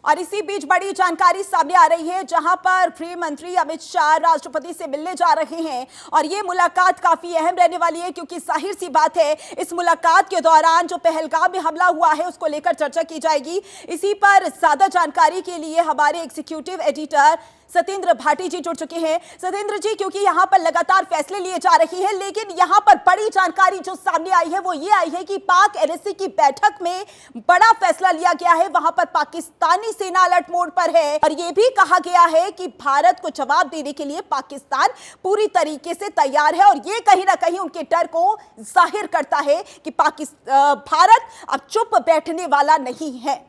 और इसी बीच बड़ी जानकारी सामने आ रही है, जहां पर गृह मंत्री अमित शाह राष्ट्रपति से मिलने जा रहे हैं और ये मुलाकात काफी अहम रहने वाली है, क्योंकि जाहिर सी बात है इस मुलाकात के दौरान जो पहलगाम में हमला हुआ है उसको लेकर चर्चा की जाएगी। इसी पर ज्यादा जानकारी के लिए हमारे एग्जीक्यूटिव एडिटर सत्येंद्र भाटी जी जुड़ चुके हैं। सत्येंद्र जी, क्योंकि यहां पर लगातार फैसले लिए जा रहे हैं, लेकिन यहां पर बड़ी जानकारी जो सामने आई है वो ये आई है कि पाक एनएससी की बैठक में बड़ा फैसला लिया गया है। वहां पर पाकिस्तानी सेना अलर्ट मोड पर है और यह भी कहा गया है कि भारत को जवाब देने के लिए पाकिस्तान पूरी तरीके से तैयार है और ये कहीं ना कहीं उनके डर को जाहिर करता है कि भारत अब चुप बैठने वाला नहीं है।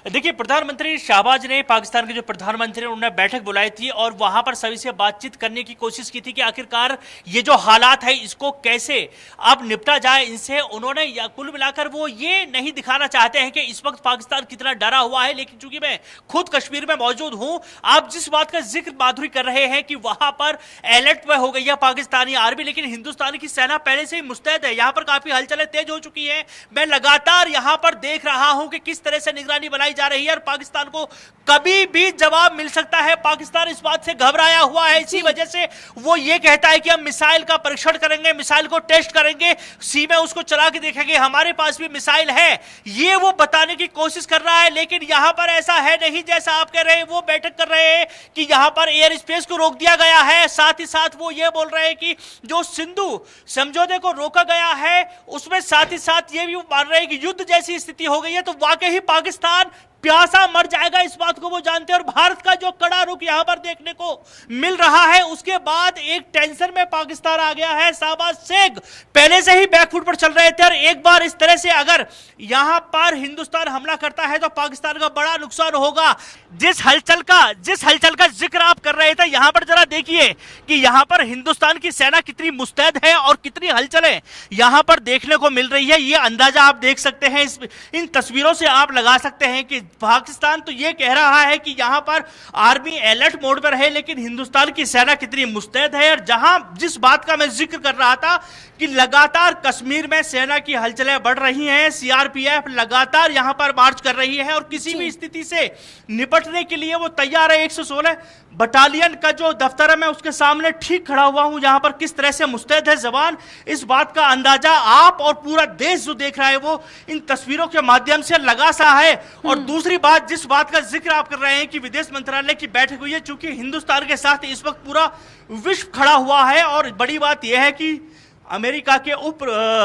देखिए, प्रधानमंत्री शाहबाज ने, पाकिस्तान के जो प्रधानमंत्री ने, उन्होंने बैठक बुलाई थी और वहां पर सभी से बातचीत करने की कोशिश की थी कि आखिरकार ये जो हालात है इसको कैसे अब निपटा जाए इनसे। उन्होंने कुल मिलाकर वो ये नहीं दिखाना चाहते हैं कि इस वक्त पाकिस्तान कितना डरा हुआ है, लेकिन चूंकि मैं खुद कश्मीर में मौजूद हूं, आप जिस बात का जिक्र माधुरी कर रहे हैं कि वहां पर अलर्ट पे हो गई है पाकिस्तानी आर्मी, लेकिन हिंदुस्तान की सेना पहले से ही मुस्तैद है। यहां पर काफी हलचलें तेज हो चुकी है। मैं लगातार यहां पर देख रहा हूं कि किस तरह से निगरानी बनाई जा रही है और पाकिस्तान को कभी भी जवाब मिल सकता है। पाकिस्तान इस बात से घबराया हुआ है, इसी वजह से वो ये कहता है कि हम मिसाइल का परीक्षण करेंगे, मिसाइल को टेस्ट करेंगे, सी में उसको चला के देखेंगे, हमारे पास भी मिसाइल है, ये वो बताने की कोशिश कर रहा है। लेकिन यहां पर ऐसा है नहीं जैसा आप कह रहे हैं। वो बैठक कर रहे हैं कि यहां पर एयर स्पेस को रोक दिया गया है, साथ ही साथ वो ये बोल रहे हैं कि जो सिंधु समझौते को रोका गया है उसमें साथ ही साथ ये भी मान रहे हैं कि युद्ध जैसी स्थिति हो गई है तो वाकई ही पाकिस्तान प्यासा मर जाएगा, इस बात को वो जानते हैं। और भारत का जो कड़ा रुख यहां पर देखने को मिल रहा है, उसके बाद एक टेंशन में पाकिस्तान आ गया है। शाहबाज शेख पहले से ही बैकफुट पर चल रहे थे और एक बार इस तरह से अगर यहां पर हिंदुस्तान हमला करता है तो पाकिस्तान का बड़ा नुकसान होगा। जिस हलचल का जिक्र आप कर रहे थे, यहां पर जरा देखिए कि यहां पर हिंदुस्तान की सेना कितनी मुस्तैद है और कितनी हलचलें यहां पर देखने को मिल रही है। ये अंदाजा आप देख सकते हैं, इन तस्वीरों से आप लगा सकते हैं कि पाकिस्तान तो ये कह रहा है कि यहां पर आर्मी अलर्ट मोड पर है, लेकिन हिंदुस्तान की सेना कितनी मुस्तैद है। और जहां जिस बात का मैं जिक्र कर रहा था कि लगातार कश्मीर में सेना की हलचलें बढ़ रही हैं, सीआरपीएफ लगातार यहां पर मार्च कर रही है और किसी भी स्थिति से निपटने के लिए वो तैयार है। 116 बटालियन का जो दफ्तर है, मैं उसके सामने ठीक खड़ा हुआ हूं, यहां पर किस तरह से मुस्तैद है जवान, इस बात का अंदाजा आप और पूरा देश जो देख रहा है वो इन तस्वीरों के माध्यम से लगा सा है। और दूसरी बात, जिस बात का जिक्र आप कर रहे हैं कि विदेश मंत्रालय की बैठक हुई है, चूंकि हिंदुस्तान के साथ इस वक्त पूरा विश्व खड़ा हुआ है और बड़ी बात यह है कि अमेरिका के उप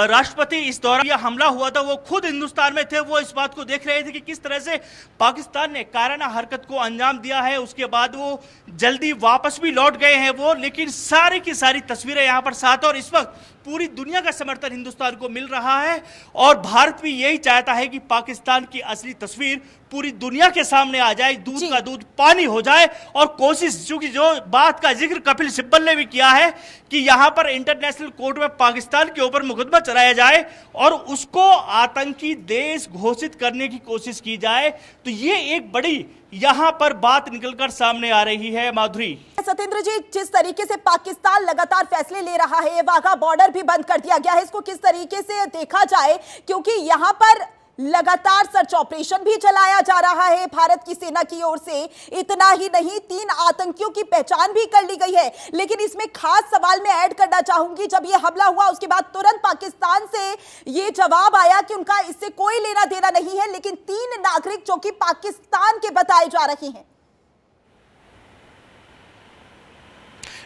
राष्ट्रपति इस दौरान यह हमला हुआ था वो खुद हिंदुस्तान में थे। वो इस बात को देख रहे थे कि किस तरह से पाकिस्तान ने कायराना हरकत को अंजाम दिया है। उसके बाद वो जल्दी वापस भी लौट गए हैं वो, लेकिन सारी की सारी तस्वीरें यहां पर साथ, और इस वक्त पूरी दुनिया का समर्थन हिंदुस्तान को मिल रहा है और भारत भी यही चाहता है कि पाकिस्तान की असली तस्वीर पूरी दुनिया के सामने आ जाए, दूध का दूध पानी हो जाए। और कोशिश, चूंकि जो बात का जिक्र कपिल सिब्बल ने भी किया है कि यहां पर इंटरनेशनल कोर्ट में पाकिस्तान के ऊपर मुकदमा चलाया जाए और उसको आतंकी देश घोषित करने की कोशिश की जाए, तो ये एक बड़ी यहां पर बात निकलकर सामने आ रही है। माधुरी, सत्येंद्र जी, जिस तरीके से पाकिस्तान लगातार फैसले ले रहा है, वाघा बॉर्डर भी बंद कर दिया गया है, इसको किस तरीके से देखा जाए, क्योंकि यहां पर लगातार सर्च ऑपरेशन भी चलाया जा रहा है भारत की सेना की ओर से। इतना ही नहीं, 3 आतंकियों की पहचान भी कर ली गई है। लेकिन इसमें खास सवाल मैं ऐड करना चाहूंगी, जब यह हमला हुआ उसके बाद तुरंत पाकिस्तान से यह जवाब आया कि उनका इससे कोई लेना देना नहीं है, लेकिन 3 नागरिक जो कि पाकिस्तान के बताए जा रहे हैं।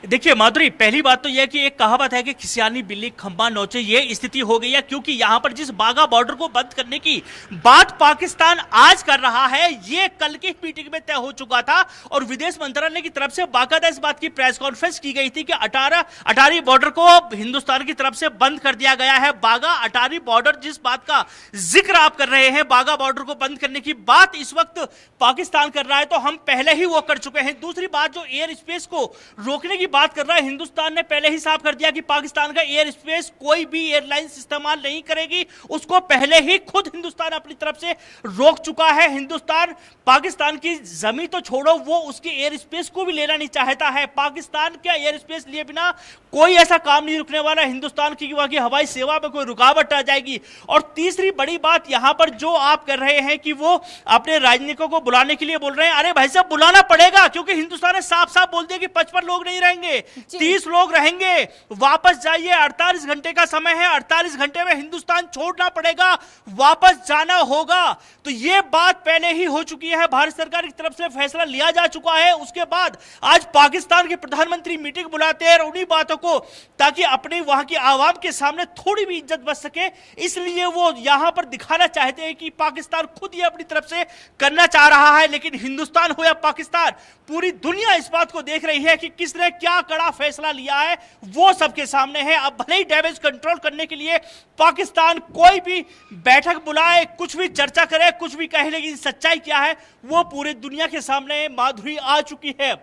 देखिए माधुरी, पहली बात तो यह कि एक कहावत है कि खिसियानी बिल्ली खंबा नोचे, ये स्थिति हो गई है, क्योंकि यहां पर जिस बाघा बॉर्डर को बंद करने की बात पाकिस्तान आज कर रहा है, ये कल की मीटिंग में तय हो चुका था और विदेश मंत्रालय की तरफ से बाकायदा इस बात की प्रेस कॉन्फ्रेंस की गई थी कि अटारी बॉर्डर को हिंदुस्तान की तरफ से बंद कर दिया गया है। बाघा अटारी बॉर्डर, जिस बात का जिक्र आप कर रहे हैं, बाघा बॉर्डर को बंद करने की बात इस वक्त पाकिस्तान कर रहा है, तो हम पहले ही वो कर चुके हैं। दूसरी बात, जो एयर स्पेस को रोकने की की बात कर रहा है, हिंदुस्तान ने पहले ही साफ कर दिया कि पाकिस्तान का एयर स्पेस कोई भी एयरलाइंस इस्तेमाल नहीं करेगी। उसको पहले ही खुद हिंदुस्तान अपनी तरफ से रोक चुका है। हिंदुस्तान पाकिस्तान की जमीन तो छोड़ो, वो उसके एयर स्पेस को भी लेना नहीं चाहता है। पाकिस्तान का एयर स्पेस लिए बिना कोई ऐसा काम नहीं रुकने वाला हिंदुस्तान की, वहां की हवाई सेवा में कोई रुकावट आ जाएगी। और तीसरी बड़ी बात यहां पर जो आप कर रहे हैं कि वो अपने राजनीतिकों को बुलाने के लिए बोल रहे हैं, अरे भाई साहब बुलाना पड़ेगा, क्योंकि हिंदुस्तान ने साफ साफ बोल दिया कि 55 लोग नहीं रहेंगे, 30 लोग रहेंगे। वापस जाइए, 48 घंटे का समय है, 48 घंटे में हिंदुस्तान छोड़ना पड़ेगा, वापस जाना होगा। तो यह बात पहले ही हो चुकी है, भारत सरकार की तरफ से फैसला लिया जा चुका है। उसके बाद आज पाकिस्तान के प्रधानमंत्री मीटिंग बुलाते हैं उन्हीं बातों को, ताकि अपने वहां की आवाम के सामने थोड़ी भी इज्जत बच सके, इसलिए वो यहां पर दिखाना चाहते हैं कि पाकिस्तान खुद ये अपनी तरफ से करना चाह रहा है। लेकिन हिंदुस्तान हो या पाकिस्तान, पूरी दुनिया इस बात को देख रही है कि किसने क्या कड़ा फैसला लिया है, वो सबके सामने है। अब भले ही डैमेज कंट्रोल करने के लिए पाकिस्तान कोई भी बैठक बुलाए, कुछ भी चर्चा करे, कुछ भी कहे, लेकिन सच्चाई क्या है वो पूरी दुनिया के सामने माधुरी आ चुकी है।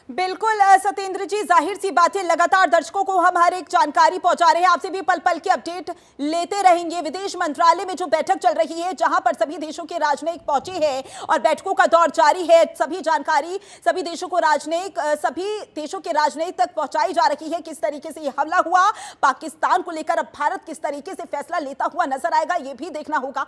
बिल्कुल सत्येंद्र जी, जाहिर सी बात है, लगातार दर्शकों को हम हर एक जानकारी पहुंचा रहे हैं, आपसे भी पल पल की अपडेट लेते रहेंगे। विदेश मंत्रालय में जो बैठक चल रही है, जहां पर सभी देशों के राजनयिक पहुंचे हैं और बैठकों का दौर जारी है, सभी जानकारी सभी देशों के राजनयिक तक पहुंचाई जा रही है। किस तरीके से यह हमला हुआ, पाकिस्तान को लेकर अब भारत किस तरीके से फैसला लेता हुआ नजर आएगा, यह भी देखना होगा।